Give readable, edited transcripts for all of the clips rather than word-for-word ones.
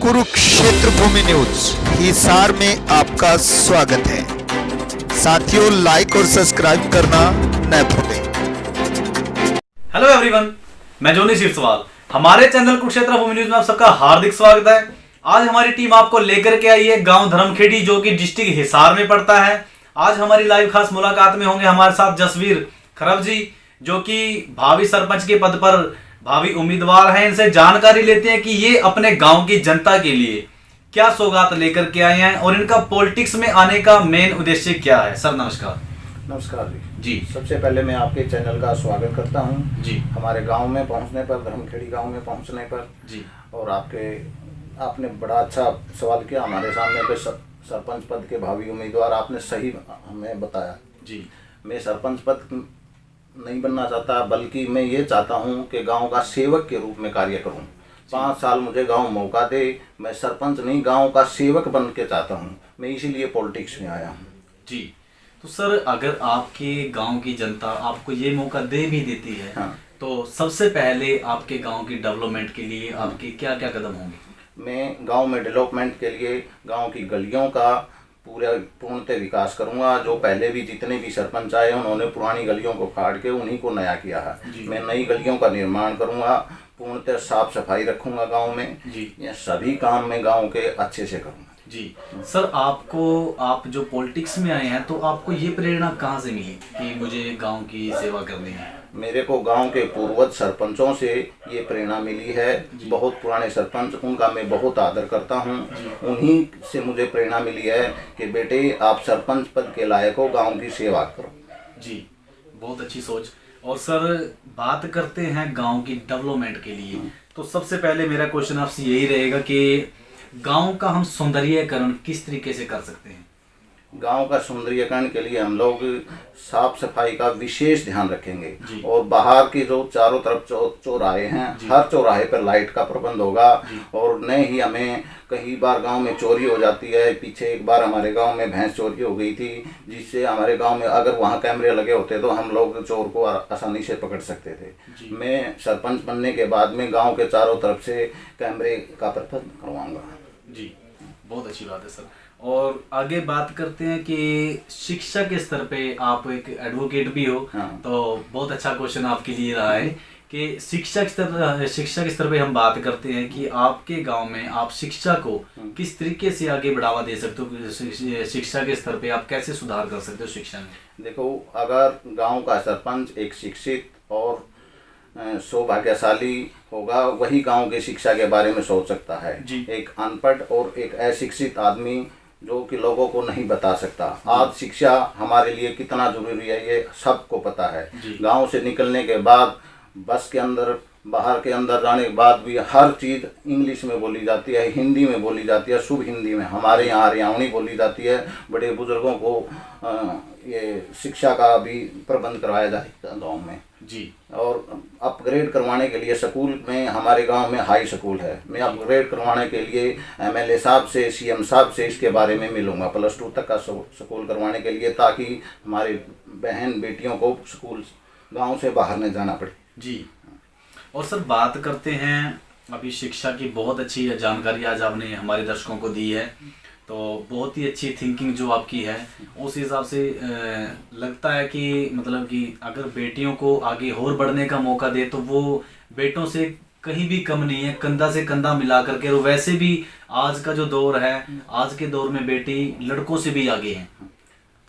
कुरुक्षेत्र भूमि news Hisar में आपका स्वागत है। साथियों, लाइक और सब्सक्राइब करना न भूलें। हेलो एवरीवन, मैं जोनी सिरसवाल। हमारे चैनल कुरुक्षेत्र भूमि न्यूज में आप सबका हार्दिक स्वागत है। आज हमारी टीम आपको लेकर के आई है गांव धर्मखेड़ी, जो कि डिस्ट्रिक्ट हिसार में पड़ता है। आज हमारी लाइव खास मुलाकात में होंगे हमारे साथ जसवीर खरब जी, जो कि भावी सरपंच के पद पर भावी उम्मीदवार हैं। इनसे जानकारी लेते हैं कि ये अपने गांव की जनता के लिए क्या सौगात लेकर के आए हैं और इनका पॉलिटिक्स में आने का मेन उद्देश्य क्या है। सर नमस्कार। नमस्कार जी। सबसे पहले मैं आपके चैनल का स्वागत करता हूं जी। हमारे गांव में पहुंचने पर, धर्मखेड़ी गांव में पहुंचने पर जी। और आपने बड़ा अच्छा सवाल किया हमारे सामने पे। सरपंच पद के भावी उम्मीदवार आपने सही हमें बताया। जी। मैं सरपंच पद नहीं बनना चाहता, बल्कि मैं ये चाहता हूं कि गांव का सेवक के रूप में कार्य करूं। 5 साल मुझे गांव मौका दे। मैं सरपंच नहीं, गांव का सेवक बन के चाहता हूं। मैं इसीलिए पॉलिटिक्स में आया हूं। जी। तो सर, अगर आपके गांव की जनता आपको ये मौका दे भी देती है, हाँ। तो सबसे पहले आपके गांव की डेवलपमेंट के लिए आपके क्या क्या कदम होंगे? मैं गांव में डेवलपमेंट के लिए गांव की गलियों का पूर्णतः विकास करूंगा। जो पहले भी जितने भी सरपंच आए उन्होंने पुरानी गलियों को फाड़ के उन्हीं को नया किया है। मैं नई गलियों का निर्माण करूंगा, पूर्णतः साफ सफाई रखूंगा गांव में। ये सभी काम मैं गांव के अच्छे से करूंगा। जी। सर, आप जो पॉलिटिक्स में आए हैं, तो आपको ये प्रेरणा कहाँ से मिली कि मुझे गांव की सेवा करनी है? मेरे को गांव के पूर्वज सरपंचों से ये प्रेरणा मिली है। बहुत पुराने सरपंच, उनका मैं बहुत आदर करता हूं। उन्हीं से मुझे प्रेरणा मिली है कि बेटे आप सरपंच पद के लायक हो, गांव की सेवा करो। जी, बहुत अच्छी सोच। और सर, बात करते हैं गांव की डेवलपमेंट के लिए, तो सबसे पहले मेरा क्वेश्चन आपसे यही रहेगा कि गांव का हम सौंदर्यीकरण किस तरीके से कर सकते हैं? गांव का सौंदर्यीकरण के लिए हम लोग साफ सफाई का विशेष ध्यान रखेंगे। और बाहर की जो चारों तरफ चौराहे हैं, हर चौराहे पर लाइट का प्रबंध होगा। और न ही हमें कई बार गांव में चोरी हो जाती है। पीछे एक बार हमारे गांव में भैंस चोरी हो गई थी, जिससे हमारे गांव में अगर वहां कैमरे लगे होते तो हम लोग चोर को आसानी से पकड़ सकते थे। मैं सरपंच बनने के बाद में गाँव के चारों तरफ से कैमरे का प्रबंध करवाऊंगा। जी, बहुत अच्छी बात है सर। और आगे बात करते हैं कि शिक्षा के स्तर पे आप एक एडवोकेट भी हो। हाँ। तो बहुत अच्छा क्वेश्चन आपके लिए रहा है कि शिक्षा के स्तर पे हम बात करते हैं कि आपके गांव में आप शिक्षा को किस तरीके से आगे बढ़ावा दे सकते हो। शिक्षा के स्तर पे आप कैसे सुधार कर सकते हो शिक्षा में? देखो, अगर गांव का सरपंच एक शिक्षित और सौभाग्यशाली होगा, वही गांव की शिक्षा के बारे में सोच सकता है। एक अनपढ़ और एक अशिक्षित आदमी जो कि लोगों को नहीं बता सकता। आज शिक्षा हमारे लिए कितना जरूरी है ये सबको पता है। गांव से निकलने के बाद बस के अंदर, बाहर के अंदर जाने के बाद भी हर चीज़ इंग्लिश में बोली जाती है, हिंदी में बोली जाती है, शुभ हिंदी में। हमारे यहाँ हरियाणवी बोली जाती है। बड़े बुजुर्गों को ये शिक्षा का भी प्रबंध करवाया जाएगा गाँव में। जी। और अपग्रेड करवाने के लिए स्कूल में, हमारे गांव में हाई स्कूल है। मैं अपग्रेड करवाने के लिए एमएलए साहब से, सीएम साहब से इसके बारे में मिलूंगा। +2 तक का स्कूल करवाने के लिए, ताकि हमारे बहन बेटियों को स्कूल गांव से बाहर नहीं जाना पड़े। जी। और सर, बात करते हैं अभी शिक्षा की। बहुत अच्छी जानकारी आज आपने हमारे दर्शकों को दी है। तो बहुत ही अच्छी थिंकिंग जो आपकी है, उस हिसाब से लगता है कि मतलब कि अगर बेटियों को आगे और बढ़ने का मौका दे तो वो बेटों से कहीं भी कम नहीं है, कंधा से कंधा मिला करके। और वैसे भी आज का जो दौर है, आज के दौर में बेटी लड़कों से भी आगे हैं।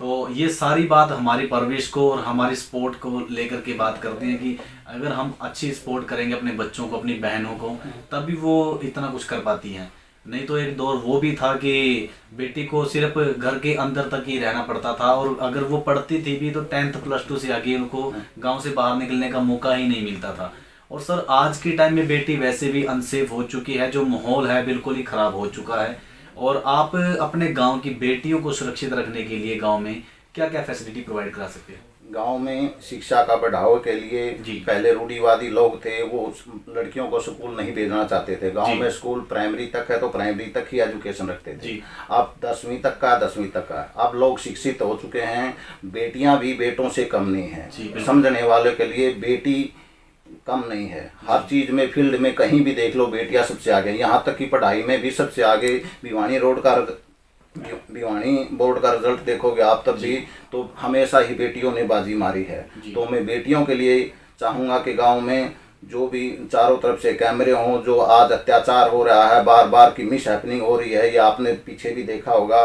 तो ये सारी बात हमारी परवरिश को और हमारी स्पोर्ट को लेकर के बात करते हैं कि अगर हम अच्छी स्पोर्ट करेंगे अपने बच्चों को, अपनी बहनों को, तभी वो इतना कुछ कर पाती हैं। नहीं तो एक दौर वो भी था कि बेटी को सिर्फ घर के अंदर तक ही रहना पड़ता था, और अगर वो पढ़ती थी भी तो 10th +2 से आगे उनको गांव से बाहर निकलने का मौका ही नहीं मिलता था। और सर, आज के टाइम में बेटी वैसे भी अनसेफ हो चुकी है। जो माहौल है बिल्कुल ही खराब हो चुका है। और आप अपने गांव की बेटियों को सुरक्षित रखने के लिए गांव में क्या क्या फैसिलिटी प्रोवाइड करा सकते हैं? गांव में शिक्षा का बढ़ावा के लिए पहले रूढ़िवादी लोग थे, वो लड़कियों को स्कूल नहीं भेजना चाहते थे। गांव में स्कूल प्राइमरी तक है तो प्राइमरी तक ही एजुकेशन रखते थे। अब 10वीं तक का 10वीं तक का। अब लोग शिक्षित हो चुके हैं। बेटियां भी बेटों से कम नहीं है। समझने वाले के लिए बेटी कम नहीं है। हर चीज़ में, फील्ड में कहीं भी देख लो बेटियां सबसे आगे, यहाँ तक कि पढ़ाई में भी सबसे आगे। भिवानी बोर्ड का रिजल्ट देखोगे आप तब भी, तो हमेशा ही बेटियों ने बाजी मारी है। तो मैं बेटियों के लिए चाहूँगा कि गांव में जो भी चारों तरफ से कैमरे हों, जो आज अत्याचार हो रहा है, बार बार की मिस हैपनिंग हो रही है, ये आपने पीछे भी देखा होगा।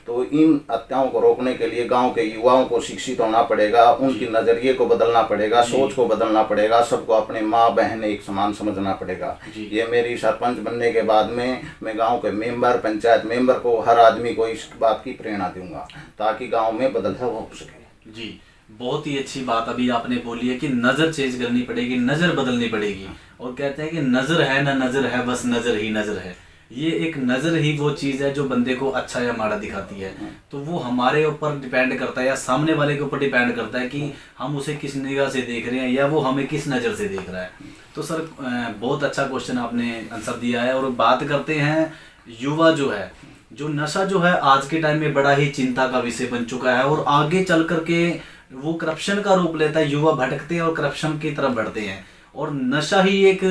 तो इन हत्याओं को रोकने के लिए गांव के युवाओं को शिक्षित होना पड़ेगा, उनकी नज़रिए को बदलना पड़ेगा, सोच को बदलना पड़ेगा, सबको अपने माँ बहन एक समान समझना पड़ेगा। ये मेरी सरपंच बनने के बाद में मैं गाँव के मेंबर, पंचायत मेंबर को, हर आदमी को इस बात की प्रेरणा दूंगा ताकि गाँव में बदलाव हो सके। जी, बहुत ही अच्छी बात अभी आपने बोली है कि नज़र चेंज करनी पड़ेगी, नज़र बदलनी पड़ेगी। और कहते हैं कि नज़र है ना नज़र है, बस नज़र ही नज़र है। ये एक नज़र ही वो चीज़ है जो बंदे को अच्छा या माड़ा दिखाती है। तो वो हमारे ऊपर डिपेंड करता है या सामने वाले के ऊपर डिपेंड करता है कि हम उसे किस निगाह से देख रहे हैं या वो हमें किस नज़र से देख रहा है। तो सर बहुत अच्छा क्वेश्चन आपने आंसर दिया है। और बात करते हैं युवा जो है, जो नशा जो है आज के टाइम में बड़ा ही चिंता का विषय बन चुका है और आगे चल करके वो करप्शन का रूप लेता है। युवा भटकते हैं और करप्शन की तरफ बढ़ते हैं। और नशा ही एक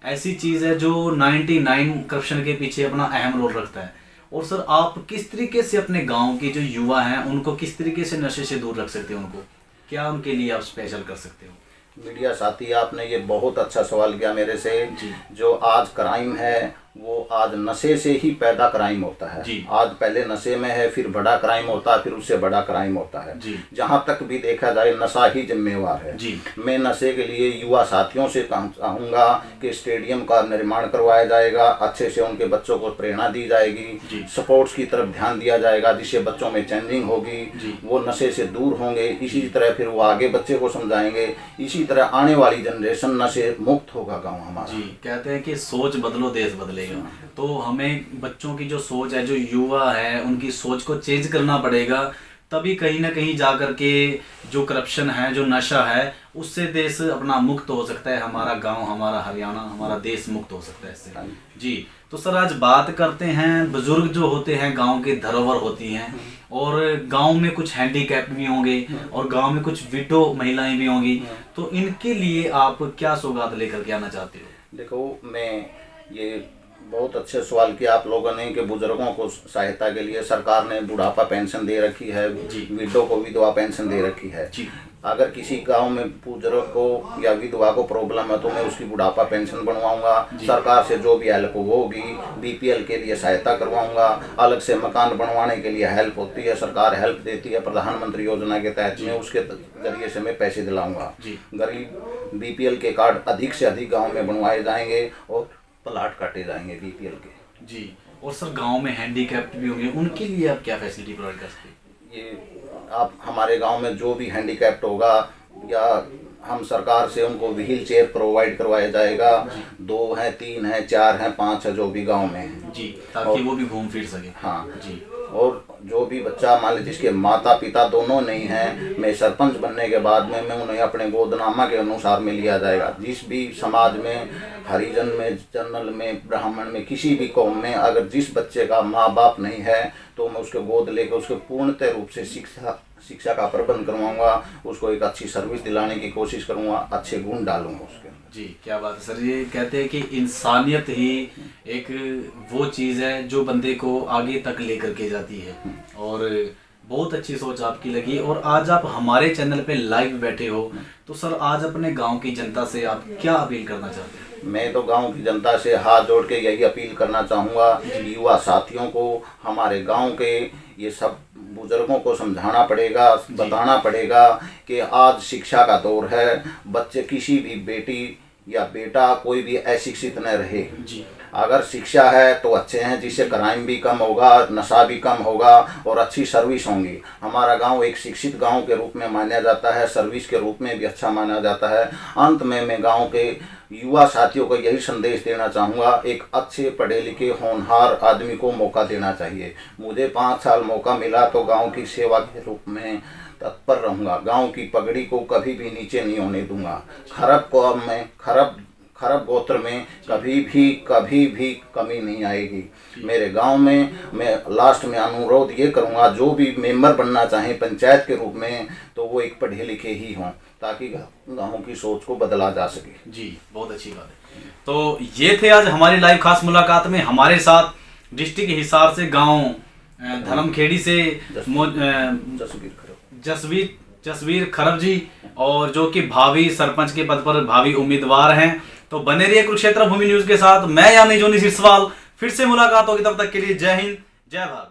ऐसी चीज़ है जो 99 करप्शन के पीछे अपना अहम रोल रखता है। और सर आप किस तरीके से अपने गांव के जो युवा हैं उनको किस तरीके से नशे से दूर रख सकते हैं, उनको क्या उनके लिए आप स्पेशल कर सकते हो? मीडिया साथी, आपने ये बहुत अच्छा सवाल किया मेरे से। जो आज क्राइम है वो आज नशे से ही पैदा क्राइम होता है। आज पहले नशे में है, फिर बड़ा क्राइम होता है, फिर उससे बड़ा क्राइम होता है। जहाँ तक भी देखा जाए नशा ही जिम्मेवार है। मैं नशे के लिए युवा साथियों से चाहूँगा कि स्टेडियम का निर्माण करवाया जाएगा, अच्छे से उनके बच्चों को प्रेरणा दी जाएगी, स्पोर्ट्स की तरफ ध्यान दिया जाएगा, जिससे बच्चों में चेंजिंग होगी, वो नशे से दूर होंगे। इसी तरह फिर वो आगे बच्चे को समझाएंगे, इसी तरह आने वाली जनरेशन नशे मुक्त होगा गाँव हमारा। कहते हैं कि सोच बदलो देश बदले। तो हमें बच्चों की जो सोच है, जो युवा है, उनकी सोच को चेंज करना पड़ेगा, तभी कहीं ना कहीं जा कर के जो करप्शन है, जो नशा है, उससे देश अपना मुक्त हो सकता है। हमारा गांव, हमारा हरियाणा, हमारा देश मुक्त हो सकता है इससे। जी, तो सर आज बात करते हैं, बुजुर्ग जो होते हैं गांव के धरोहर होती हैं और गांव में कुछ हैंडीकैप भी होंगे और गांव में कुछ विडो महिलाएं भी होंगी। तो इनके लिए आप क्या सौगात लेकर के आना चाहते हो? देखो, मैं ये बहुत अच्छे सवाल किया आप लोगों ने कि बुजुर्गों को सहायता के लिए सरकार ने बुढ़ापा पेंशन दे रखी है, विडो को विधवा पेंशन दे रखी है। अगर किसी गांव में बुजुर्ग को या विधवा को प्रॉब्लम है तो मैं उसकी बुढ़ापा पेंशन बनवाऊंगा। सरकार से जो भी हेल्प होगी, बीपीएल के लिए सहायता करवाऊंगा। अलग से मकान बनवाने के लिए हेल्प होती है, सरकार हेल्प देती है प्रधानमंत्री योजना के तहत में, उसके जरिए से मैं पैसे दिलाऊंगा। गरीब बीपीएल के कार्ड अधिक से अधिक गाँव में बनवाए जाएंगे और प्लाट काटे जाएंगे बीपीएल के। जी, और सर गांव में हैंडीकैप्ड भी होंगे, उनके लिए आप क्या फैसिलिटी प्रोवाइड कर सकते हैं? ये आप हमारे गांव में जो भी हैंडीकैप्ड होगा या हम सरकार से उनको व्हील चेयर प्रोवाइड करवाया जाएगा। 2 हैं, 3 हैं, 4 हैं, 5 है, जो भी गांव में है। जी, ताकि वो भी घूम फिर सके। हाँ जी। और जो भी बच्चा मान लीजिए जिसके माता पिता दोनों नहीं हैं, मैं सरपंच बनने के बाद में मैं उन्हें अपने गोदनामा के अनुसार में लिया जाएगा। जिस भी समाज में, हरिजन में, जनरल में, ब्राह्मण में, किसी भी कौम में अगर जिस बच्चे का माँ बाप नहीं है तो मैं उसके गोद लेकर उसके पूर्णतः रूप से शिक्षा का प्रबंध करवाऊंगा, उसको एक अच्छी सर्विस दिलाने की कोशिश करूंगा, अच्छे गुण डालूंगा उसके अंदर। जी, क्या बात है सर। ये कहते हैं कि इंसानियत ही एक वो चीज़ है जो बंदे को आगे तक लेकर के जाती है। और बहुत अच्छी सोच आपकी लगी। और आज आप हमारे चैनल पे लाइव बैठे हो, तो सर आज अपने गांव की जनता से आप क्या अपील करना चाहते हैं? मैं तो गांव की जनता से हाथ जोड़ के यही अपील करना चाहूँगा, युवा साथियों को, हमारे गांव के ये सब बुजुर्गों को समझाना पड़ेगा, बताना पड़ेगा कि आज शिक्षा का दौर है। बच्चे, किसी भी बेटी या बेटा कोई भी अशिक्षित न रहे। अगर शिक्षा है तो अच्छे हैं, जिससे क्राइम भी कम होगा, नशा भी कम होगा और अच्छी सर्विस होंगी। हमारा गांव एक शिक्षित गांव के रूप में माना जाता है, सर्विस के रूप में भी अच्छा माना जाता है। अंत में मैं गांव के युवा साथियों को यही संदेश देना चाहूँगा, एक अच्छे पढ़े लिखे होनहार आदमी को मौका देना चाहिए। मुझे 5 साल मौका मिला तो गांव की सेवा के रूप में तत्पर रहूँगा। गांव की पगड़ी को कभी भी नीचे नहीं होने दूंगा। खरब कौम में, खरब गोत्र में कभी भी कमी नहीं आएगी। मेरे गांव में मैं लास्ट में अनुरोध ये करूंगा, जो भी मेंबर बनना चाहें पंचायत के रूप में, तो वो एक पढ़े लिखे ही हों, ताकि गाँव की सोच को बदला जा सके। जी, बहुत अच्छी बात है। तो ये थे आज हमारी लाइव खास मुलाकात में हमारे साथ डिस्ट्रिक्ट हिसार से गांव धर्मखेड़ी से जसवीर खरब जी, और जो कि भावी सरपंच के पद पर भावी उम्मीदवार हैं। तो बने रहिए कुरुक्षेत्र भूमि न्यूज के साथ। मैं यानी जोनी सिरसवाल, फिर से मुलाकात होगी, तब तक के लिए जय हिंद, जय भारत।